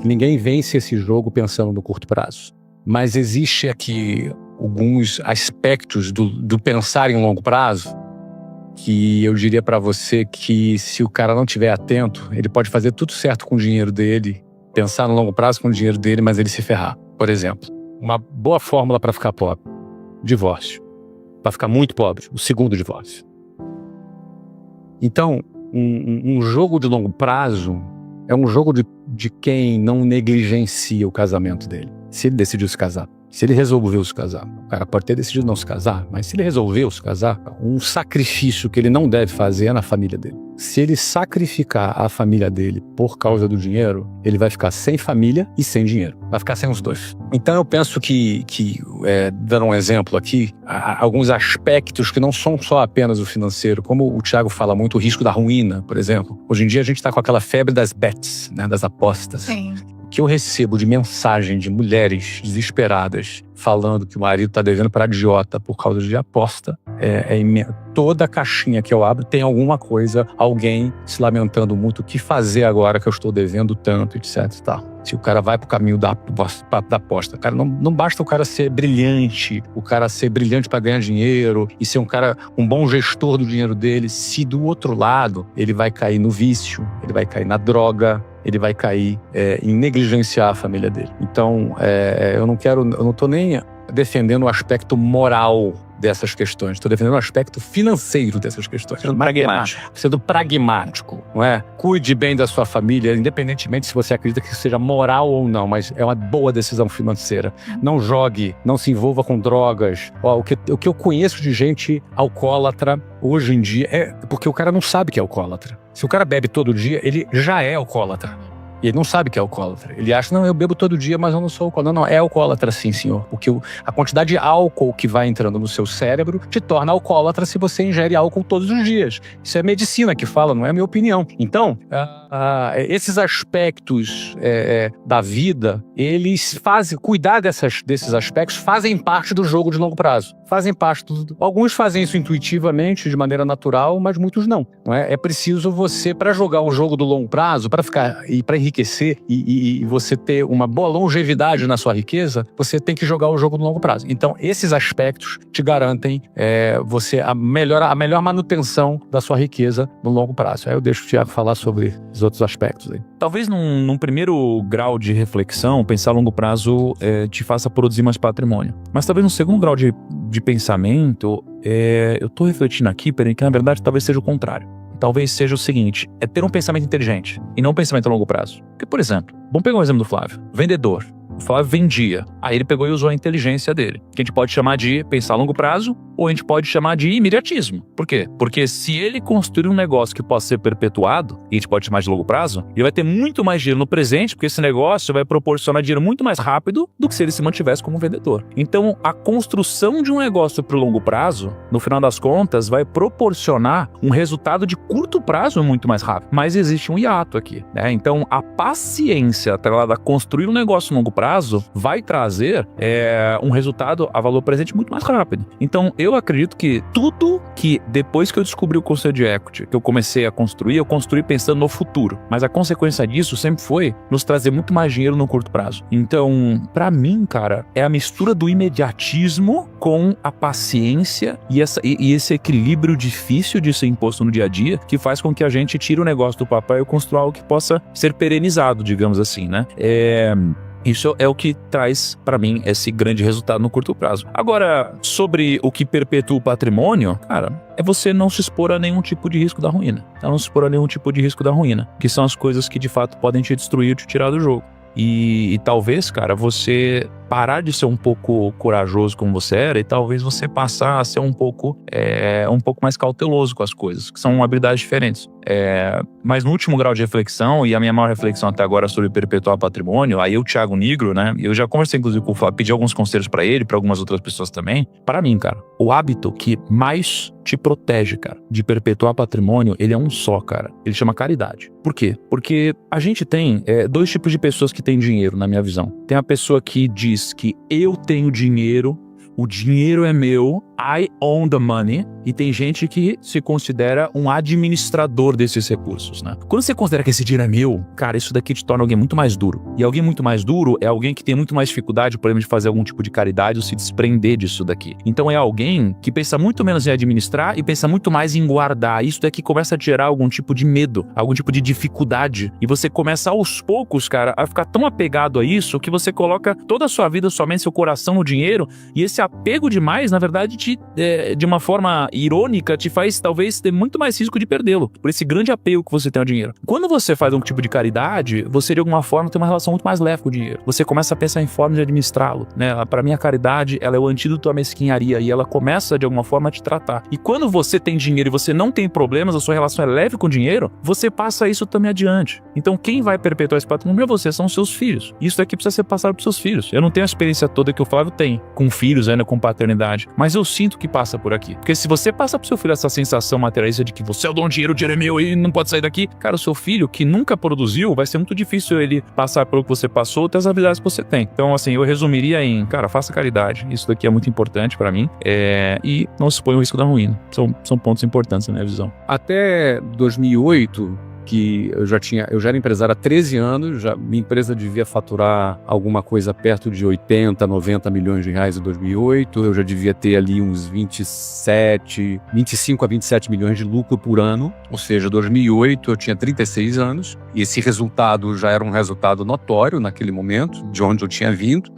Ninguém vence esse jogo pensando no curto prazo. Mas existe aqui alguns aspectos do pensar em longo prazo que eu diria para você que se o cara não estiver atento, ele pode fazer tudo certo com o dinheiro dele, pensar no longo prazo com o dinheiro dele, mas ele se ferrar. Por exemplo, uma boa fórmula para ficar pobre: divórcio. Para ficar muito pobre, o segundo divórcio. Então, um jogo de longo prazo é um jogo de quem não negligencia o casamento dele. Se ele decidiu se casar, se ele resolveu se casar, o cara pode ter decidido não se casar, mas se ele resolveu se casar, um sacrifício que ele não deve fazer é na família dele. Se ele sacrificar a família dele por causa do dinheiro, ele vai ficar sem família e sem dinheiro. Vai ficar sem os dois. Então eu penso que dando um exemplo aqui, há alguns aspectos que não são só apenas o financeiro, como o Thiago fala muito, o risco da ruína, por exemplo. Hoje em dia a gente está com aquela febre das bets, né, das apostas. Sim. O que eu recebo de mensagem de mulheres desesperadas falando que o marido está devendo para idiota por causa de aposta é imenso. Toda caixinha que eu abro tem alguma coisa, alguém se lamentando muito, o que fazer agora que eu estou devendo tanto, etc e tal. Se o cara vai pro caminho da aposta, cara, não basta o cara ser brilhante, para ganhar dinheiro e ser um bom gestor do dinheiro dele, se do outro lado ele vai cair no vício, ele vai cair na droga, ele vai cair em negligenciar a família dele. Então, eu não tô nem defendendo o aspecto moral dessas questões, estou defendendo o aspecto financeiro dessas questões. Sendo pragmático, não é? Cuide bem da sua família, independentemente se você acredita que seja moral ou não, mas é uma boa decisão financeira. Não jogue, não se envolva com drogas. O que eu conheço de gente alcoólatra hoje em dia é porque o cara não sabe que é alcoólatra. Se o cara bebe todo dia, ele já é alcoólatra. E ele não sabe que é alcoólatra. Ele acha, não, eu bebo todo dia, mas eu não sou alcoólatra. Não, é alcoólatra sim, senhor. Porque a quantidade de álcool que vai entrando no seu cérebro te torna alcoólatra se você ingere álcool todos os dias. Isso é medicina que fala, não é a minha opinião. Então, esses aspectos da vida, eles cuidar desses aspectos fazem parte do jogo de longo prazo. Alguns fazem isso intuitivamente, de maneira natural, mas muitos não. É preciso você, para jogar o jogo do longo prazo, para enriquecer e você ter uma boa longevidade na sua riqueza, você tem que jogar o jogo do longo prazo. Então, esses aspectos te garantem a melhor manutenção da sua riqueza no longo prazo. Aí eu deixo o Thiago falar sobre os outros aspectos aí. Talvez num primeiro grau de reflexão, pensar a longo prazo te faça produzir mais patrimônio. Mas talvez num segundo grau de pensamento, eu tô refletindo aqui, que na verdade talvez seja o contrário. Talvez seja o seguinte, é ter um pensamento inteligente e não um pensamento a longo prazo. Porque, por exemplo, vamos pegar um exemplo do Flávio. Vendedor. O Flávio vendia. Aí ele pegou e usou a inteligência dele. Que a gente pode chamar de pensar a longo prazo ou a gente pode chamar de imediatismo. Por quê? Porque se ele construir um negócio que possa ser perpetuado, e a gente pode chamar de longo prazo, ele vai ter muito mais dinheiro no presente, porque esse negócio vai proporcionar dinheiro muito mais rápido do que se ele se mantivesse como vendedor. Então, a construção de um negócio para o longo prazo, no final das contas, vai proporcionar um resultado de curto prazo muito mais rápido. Mas existe um hiato aqui, né? Então, a paciência atrelada a construir um negócio a longo prazo vai trazer um resultado a valor presente muito mais rápido. Então, eu acredito que tudo que depois que eu descobri o conceito de equity, que eu comecei a construir, eu construí pensando no futuro. Mas a consequência disso sempre foi nos trazer muito mais dinheiro no curto prazo. Então, pra mim, cara, é a mistura do imediatismo com a paciência e esse equilíbrio difícil de ser imposto no dia a dia que faz com que a gente tire o negócio do papel e construa algo que possa ser perenizado, digamos assim, né? Isso é o que traz, para mim, esse grande resultado no curto prazo. Agora, sobre o que perpetua o patrimônio, cara, é você não se expor a nenhum tipo de risco da ruína. Não se expor a nenhum tipo de risco da ruína, que são as coisas que, de fato, podem te destruir ou te tirar do jogo. E talvez, cara, você parar de ser um pouco corajoso como você era e talvez você passar a ser um pouco mais cauteloso com as coisas, que são habilidades diferentes. Mas no último grau de reflexão, e a minha maior reflexão até agora sobre perpetuar patrimônio, aí o Thiago Nigro, né, eu já conversei inclusive com o Flávio, pedi alguns conselhos pra ele, pra algumas outras pessoas também. Para mim, cara, o hábito que mais te protege, cara, de perpetuar patrimônio, ele é um só, cara. Ele chama caridade. Por quê? Porque a gente tem dois tipos de pessoas que têm dinheiro, na minha visão. Tem a pessoa que diz que eu tenho dinheiro, o dinheiro é meu I own the money, e tem gente que se considera um administrador desses recursos, né? Quando você considera que esse dinheiro é meu, cara, isso daqui te torna alguém muito mais duro. E alguém muito mais duro é alguém que tem muito mais dificuldade, por exemplo, de fazer algum tipo de caridade ou se desprender disso daqui. Então é alguém que pensa muito menos em administrar e pensa muito mais em guardar. Isso daqui começa a gerar algum tipo de medo, algum tipo de dificuldade. E você começa aos poucos, cara, a ficar tão apegado a isso que você coloca toda a sua vida, somente seu coração no dinheiro, e esse apego demais, na verdade, de uma forma irônica, te faz talvez ter muito mais risco de perdê-lo, por esse grande apego que você tem ao dinheiro. Quando você faz um tipo de caridade, você de alguma forma tem uma relação muito mais leve com o dinheiro. Você começa a pensar em formas de administrá-lo, né? Para mim a caridade, ela é o antídoto à mesquinharia, e ela começa de alguma forma a te tratar. E quando você tem dinheiro e você não tem problemas, a sua relação é leve com o dinheiro, você passa isso também adiante. Então quem vai perpetuar esse patrimônio é você, são os seus filhos. Isso daqui precisa ser passado para os seus filhos. Eu não tenho a experiência toda que o Flávio tem com filhos, ainda com paternidade, mas eu sinto que passa por aqui. Porque se você passa pro seu filho essa sensação materialista de que você é o dono do dinheiro, o dinheiro é meu e não pode sair daqui, cara, o seu filho que nunca produziu, vai ser muito difícil ele passar pelo que você passou, ter as habilidades que você tem. Então, assim, eu resumiria em, cara, faça caridade. Isso daqui é muito importante pra mim. E não se põe o risco da ruína. São pontos importantes na minha visão. Até 2008, que eu já era empresário há 13 anos, minha empresa devia faturar alguma coisa perto de 80, 90 milhões de reais em 2008, eu já devia ter ali uns 25 a 27 milhões de lucro por ano, ou seja, 2008 eu tinha 36 anos, e esse resultado já era um resultado notório naquele momento, de onde eu tinha vindo.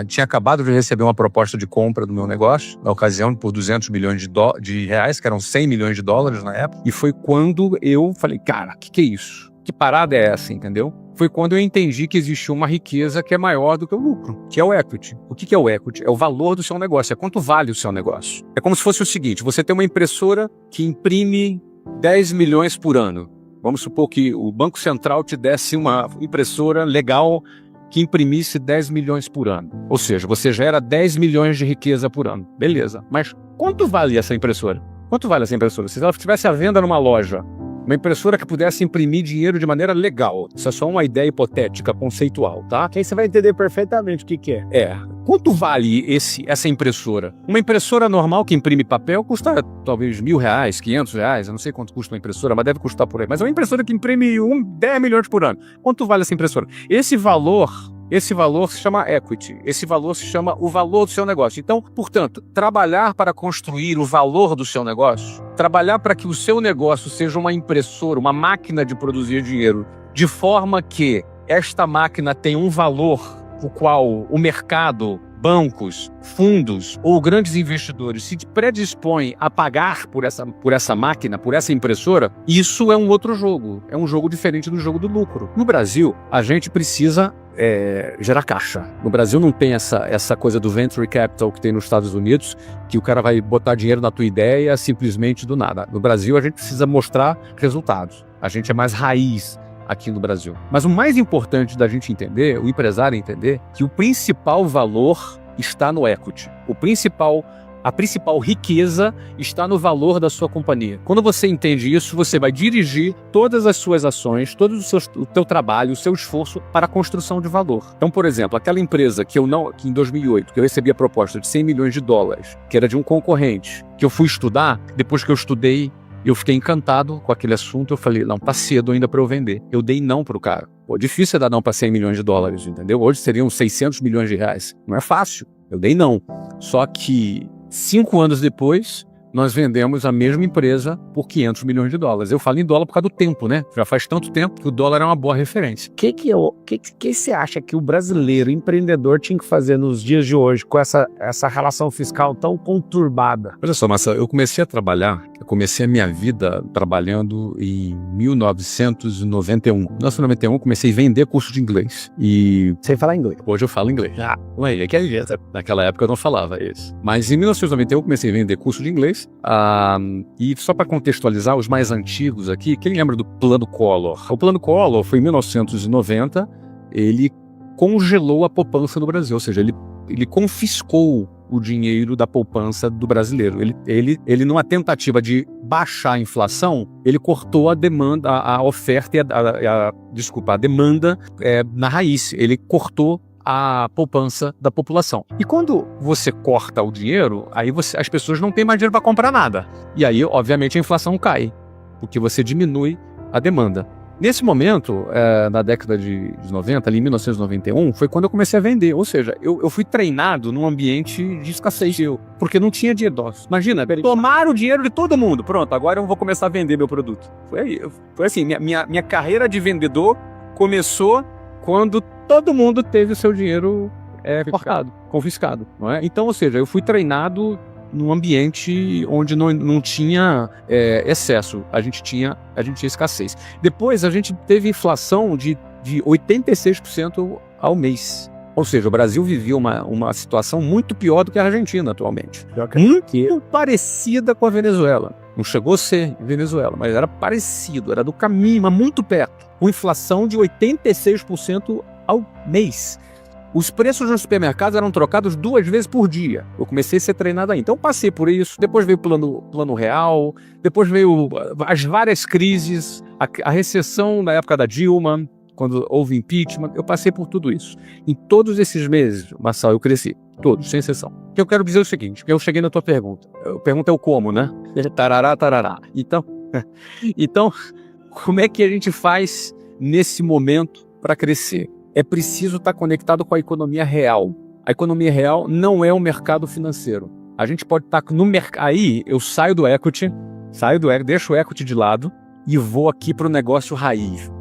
Tinha acabado de receber uma proposta de compra do meu negócio, na ocasião por 200 milhões de reais, que eram 100 milhões de dólares na época, e foi quando eu falei, cara, que é isso? Que parada é essa, entendeu? Foi quando eu entendi que existia uma riqueza que é maior do que o lucro, que é o equity. O que é o equity? É o valor do seu negócio, é quanto vale o seu negócio. É como se fosse o seguinte, você tem uma impressora que imprime 10 milhões por ano. Vamos supor que o Banco Central te desse uma impressora legal que imprimisse 10 milhões por ano. Ou seja, você gera 10 milhões de riqueza por ano. Beleza, mas quanto vale essa impressora? Quanto vale essa impressora? Se ela estivesse à venda numa loja, uma impressora que pudesse imprimir dinheiro de maneira legal. Isso é só uma ideia hipotética, conceitual, tá? Que aí você vai entender perfeitamente o que é. Quanto vale essa impressora? Uma impressora normal que imprime papel custa talvez R$1.000, R$500, eu não sei quanto custa uma impressora, mas deve custar por aí. Mas é uma impressora que imprime 10 milhões por ano. Quanto vale essa impressora? Esse valor se chama equity. Esse valor se chama o valor do seu negócio. Então, portanto, trabalhar para construir o valor do seu negócio, trabalhar para que o seu negócio seja uma impressora, uma máquina de produzir dinheiro, de forma que esta máquina tenha um valor o qual o mercado, bancos, fundos ou grandes investidores se predispõem a pagar por essa máquina, por essa impressora, isso é um outro jogo. É um jogo diferente do jogo do lucro. No Brasil, a gente precisa gerar caixa. No Brasil não tem essa coisa do venture capital que tem nos Estados Unidos, que o cara vai botar dinheiro na tua ideia simplesmente do nada. No Brasil, a gente precisa mostrar resultados. A gente é mais raiz aqui no Brasil. Mas o mais importante da gente entender, o empresário entender, que o principal valor está no equity. A principal riqueza está no valor da sua companhia. Quando você entende isso, você vai dirigir todas as suas ações, o teu trabalho, o seu esforço para a construção de valor. Então, por exemplo, aquela empresa que em 2008, que eu recebi a proposta de 100 milhões de dólares, que era de um concorrente, que eu fui estudar, depois que eu estudei, eu fiquei encantado com aquele assunto, eu falei, não, tá cedo ainda para eu vender. Eu dei não pro cara. Pô, difícil é dar não para 100 milhões de dólares, entendeu? Hoje seriam 600 milhões de reais. Não é fácil. Eu dei não. Só que 5 anos depois, nós vendemos a mesma empresa por 500 milhões de dólares. Eu falo em dólar por causa do tempo, né? Já faz tanto tempo que o dólar é uma boa referência. O que você acha que o brasileiro empreendedor tinha que fazer nos dias de hoje com essa relação fiscal tão conturbada? Olha só, Marcelo, eu comecei a minha vida trabalhando em 1991. Em 1991, comecei a vender curso de inglês. E sem falar inglês. Hoje eu falo inglês. Naquela época eu não falava isso. Mas em 1991, eu comecei a vender curso de inglês. E só para contextualizar, os mais antigos aqui, quem lembra do Plano Collor? O Plano Collor foi em 1990, ele congelou a poupança no Brasil, ou seja, ele confiscou o dinheiro da poupança do brasileiro. Ele numa tentativa de baixar a inflação, ele cortou a demanda, a oferta e a demanda na raiz. Ele cortou a poupança da população. E quando você corta o dinheiro, aí as pessoas não têm mais dinheiro para comprar nada. E aí, obviamente, a inflação cai, porque você diminui a demanda. Nesse momento, na década de 90, ali em 1991, foi quando eu comecei a vender. Ou seja, eu fui treinado num ambiente de escassez, porque não tinha dinheiro. Imagina, tomaram o dinheiro de todo mundo. Pronto, agora eu vou começar a vender meu produto. Foi assim, minha carreira de vendedor começou quando todo mundo teve o seu dinheiro confiscado. Não é? Então, ou seja, eu fui treinado num ambiente onde não tinha excesso, a gente tinha escassez. Depois a gente teve inflação de 86% ao mês. Ou seja, o Brasil vivia uma situação muito pior do que a Argentina atualmente. Muito parecida com a Venezuela. Não chegou a ser Venezuela, mas era parecido, era do caminho, mas muito perto. Com inflação de 86% ao mês. Os preços nos supermercados eram trocados 2 vezes por dia. Eu comecei a ser treinado aí. Então passei por isso, depois veio o plano real, depois veio as várias crises, a recessão na época da Dilma, quando houve impeachment, eu passei por tudo isso. Em todos esses meses, Marçal, eu cresci. Todos, sem exceção. O que eu quero dizer é o seguinte, eu cheguei na tua pergunta. A pergunta é o como, né? Tarará, tarará. Então, como é que a gente faz nesse momento para crescer? É preciso estar conectado com a economia real. A economia real não é o mercado financeiro. A gente pode estar no mercado. Aí eu saio do equity, deixo o equity de lado e vou aqui para o negócio raiz.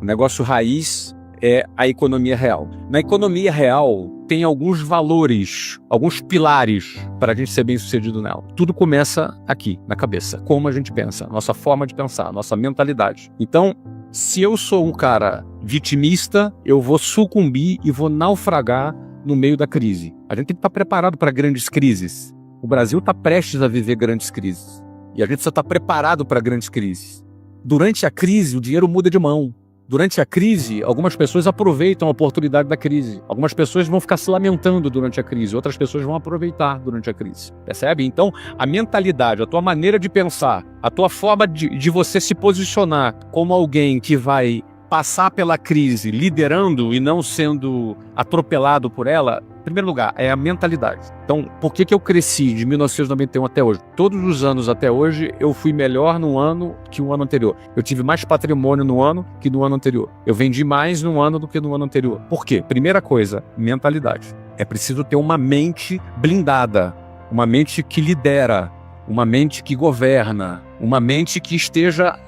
O negócio raiz é a economia real. Na economia real tem alguns valores, alguns pilares para a gente ser bem sucedido nela. Tudo começa aqui, na cabeça. Como a gente pensa, nossa forma de pensar, nossa mentalidade. Então, se eu sou um cara vitimista, eu vou sucumbir e vou naufragar no meio da crise. A gente tem que estar preparado para grandes crises. O Brasil está prestes a viver grandes crises. E a gente precisa estar preparado para grandes crises. Durante a crise, o dinheiro muda de mão. Durante a crise, algumas pessoas aproveitam a oportunidade da crise. Algumas pessoas vão ficar se lamentando durante a crise. Outras pessoas vão aproveitar durante a crise. Percebe? Então, a mentalidade, a tua maneira de pensar, a tua forma de você se posicionar como alguém que vai passar pela crise liderando e não sendo atropelado por ela, em primeiro lugar, é a mentalidade. Então, por que eu cresci de 1991 até hoje? Todos os anos até hoje, eu fui melhor no ano que o ano anterior. Eu tive mais patrimônio no ano que no ano anterior. Eu vendi mais no ano do que no ano anterior. Por quê? Primeira coisa, mentalidade. É preciso ter uma mente blindada, uma mente que lidera, uma mente que governa, uma mente que esteja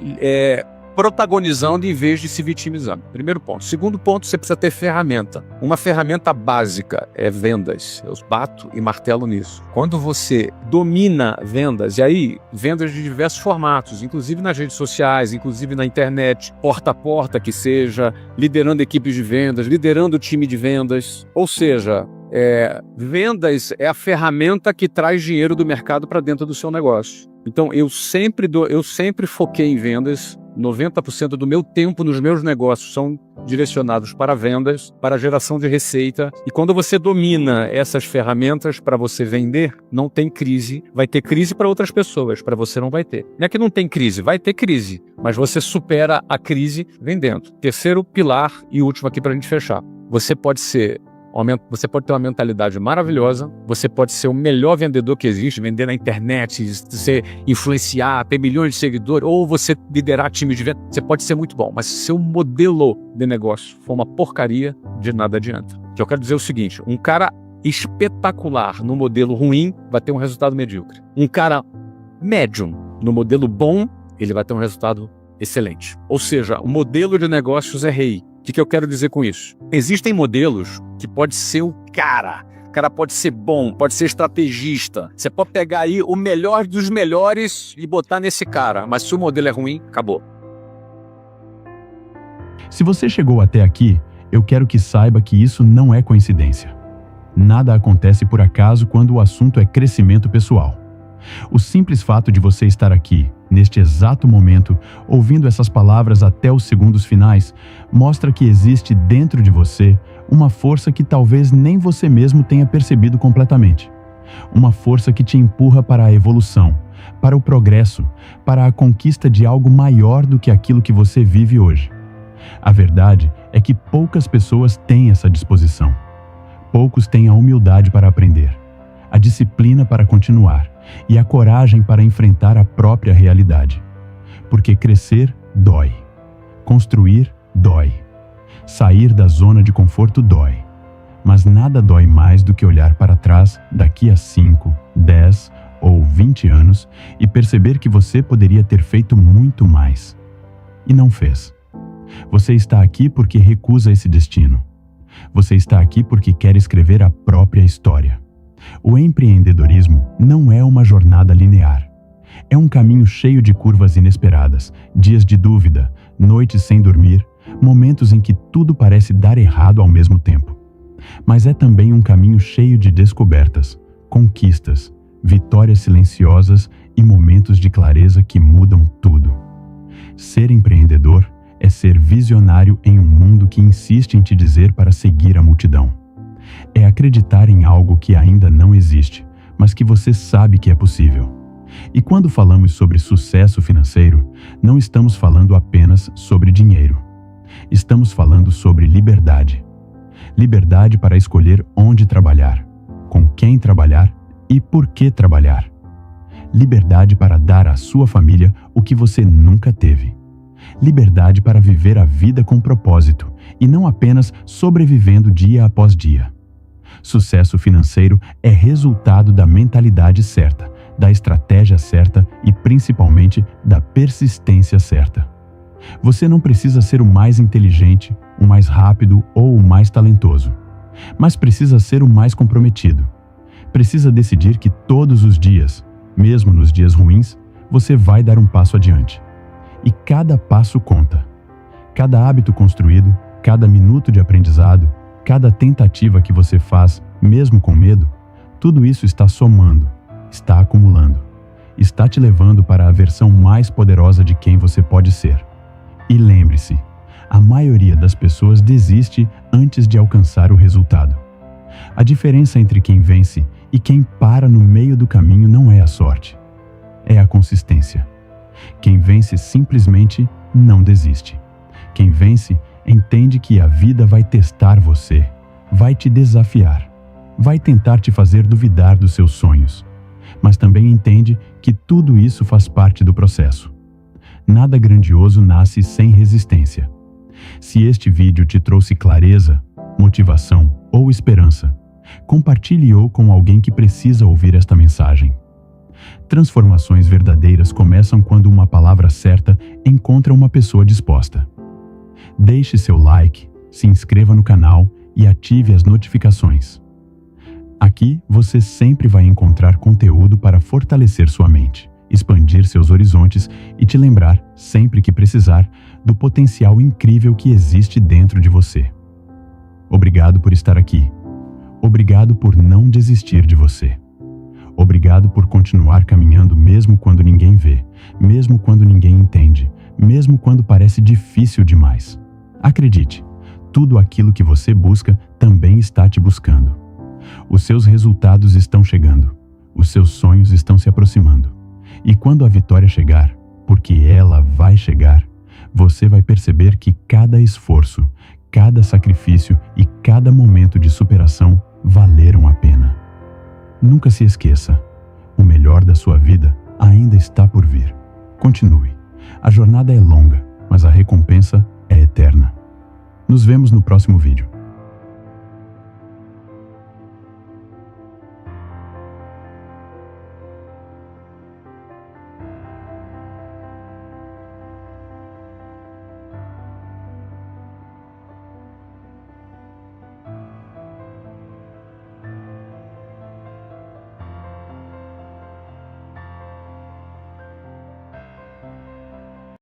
protagonizando em vez de se vitimizando. Primeiro ponto. Segundo ponto, você precisa ter ferramenta. Uma ferramenta básica é vendas. Eu bato e martelo nisso. Quando você domina vendas, e aí vendas de diversos formatos, inclusive nas redes sociais, inclusive na internet, porta a porta que seja, liderando equipes de vendas, liderando o time de vendas, ou seja, vendas é a ferramenta que traz dinheiro do mercado para dentro do seu negócio. Então, eu sempre foquei em vendas. 90% do meu tempo nos meus negócios são direcionados para vendas, para geração de receita. E quando você domina essas ferramentas para você vender, não tem crise. Vai ter crise para outras pessoas, para você não vai ter. Não é que não tem crise, vai ter crise, mas você supera a crise vendendo. Terceiro pilar e último aqui para a gente fechar. Você pode ter uma mentalidade maravilhosa, você pode ser o melhor vendedor que existe, vender na internet, você influenciar, ter milhões de seguidores, ou você liderar time de venda, você pode ser muito bom, mas se seu modelo de negócio for uma porcaria, de nada adianta. O que eu quero dizer é o seguinte, um cara espetacular no modelo ruim vai ter um resultado medíocre. Um cara médium no modelo bom, ele vai ter um resultado excelente. Ou seja, o modelo de negócios é rei. O que eu quero dizer com isso? Existem modelos que pode ser o cara pode ser bom, pode ser estrategista. Você pode pegar aí o melhor dos melhores e botar nesse cara, mas se o modelo é ruim, acabou. Se você chegou até aqui, eu quero que saiba que isso não é coincidência. Nada acontece por acaso quando o assunto é crescimento pessoal. O simples fato de você estar aqui, neste exato momento, ouvindo essas palavras até os segundos finais, mostra que existe dentro de você uma força que talvez nem você mesmo tenha percebido completamente. Uma força que te empurra para a evolução, para o progresso, para a conquista de algo maior do que aquilo que você vive hoje. A verdade é que poucas pessoas têm essa disposição. poucos têm a humildade para aprender, a disciplina para continuar e a coragem para enfrentar a própria realidade. Porque crescer dói, construir dói, sair da zona de conforto dói. Mas nada dói mais do que olhar para trás daqui a 5, 10 ou 20 anos e perceber que você poderia ter feito muito mais. E não fez. Você está aqui porque recusa esse destino. Você está aqui porque quer escrever a própria história. O empreendedorismo não é uma jornada linear. É um caminho cheio de curvas inesperadas, dias de dúvida, noites sem dormir, momentos em que tudo parece dar errado ao mesmo tempo. Mas é também um caminho cheio de descobertas, conquistas, vitórias silenciosas e momentos de clareza que mudam tudo. Ser empreendedor é ser visionário em um mundo que insiste em te dizer para seguir a multidão. É acreditar em algo que ainda não existe, mas que você sabe que é possível. E quando falamos sobre sucesso financeiro, não estamos falando apenas sobre dinheiro. Estamos falando sobre liberdade. Liberdade para escolher onde trabalhar, com quem trabalhar e por que trabalhar. Liberdade para dar à sua família o que você nunca teve. Liberdade para viver a vida com propósito e não apenas sobrevivendo dia após dia. Sucesso financeiro é resultado da mentalidade certa, da estratégia certa e principalmente da persistência certa. Você não precisa ser o mais inteligente, o mais rápido ou o mais talentoso, mas precisa ser o mais comprometido. Precisa decidir que todos os dias, mesmo nos dias ruins, você vai dar um passo adiante. E cada passo conta. Cada hábito construído, cada minuto de aprendizado, cada tentativa que você faz, mesmo com medo, tudo isso está somando, está acumulando, está te levando para a versão mais poderosa de quem você pode ser. E lembre-se, a maioria das pessoas desiste antes de alcançar o resultado. A diferença entre quem vence e quem para no meio do caminho não é a sorte, é a consistência. Quem vence simplesmente não desiste. Quem vence entende que a vida vai testar você, vai te desafiar, vai tentar te fazer duvidar dos seus sonhos, mas também entende que tudo isso faz parte do processo. Nada grandioso nasce sem resistência. Se este vídeo te trouxe clareza, motivação ou esperança, compartilhe-o com alguém que precisa ouvir esta mensagem. Transformações verdadeiras começam quando uma palavra certa encontra uma pessoa disposta. Deixe seu like, se inscreva no canal e ative as notificações. Aqui você sempre vai encontrar conteúdo para fortalecer sua mente, expandir seus horizontes e te lembrar, sempre que precisar, do potencial incrível que existe dentro de você. Obrigado por estar aqui. Obrigado por não desistir de você. Obrigado por continuar caminhando mesmo quando ninguém vê, mesmo quando ninguém entende, mesmo quando parece difícil demais. Acredite, tudo aquilo que você busca também está te buscando. Os seus resultados estão chegando, os seus sonhos estão se aproximando. E quando a vitória chegar, porque ela vai chegar, você vai perceber que cada esforço, cada sacrifício e cada momento de superação valeram a pena. Nunca se esqueça, o melhor da sua vida ainda está por vir. Continue. A jornada é longa, mas a recompensa é eterna. Nos vemos no próximo vídeo.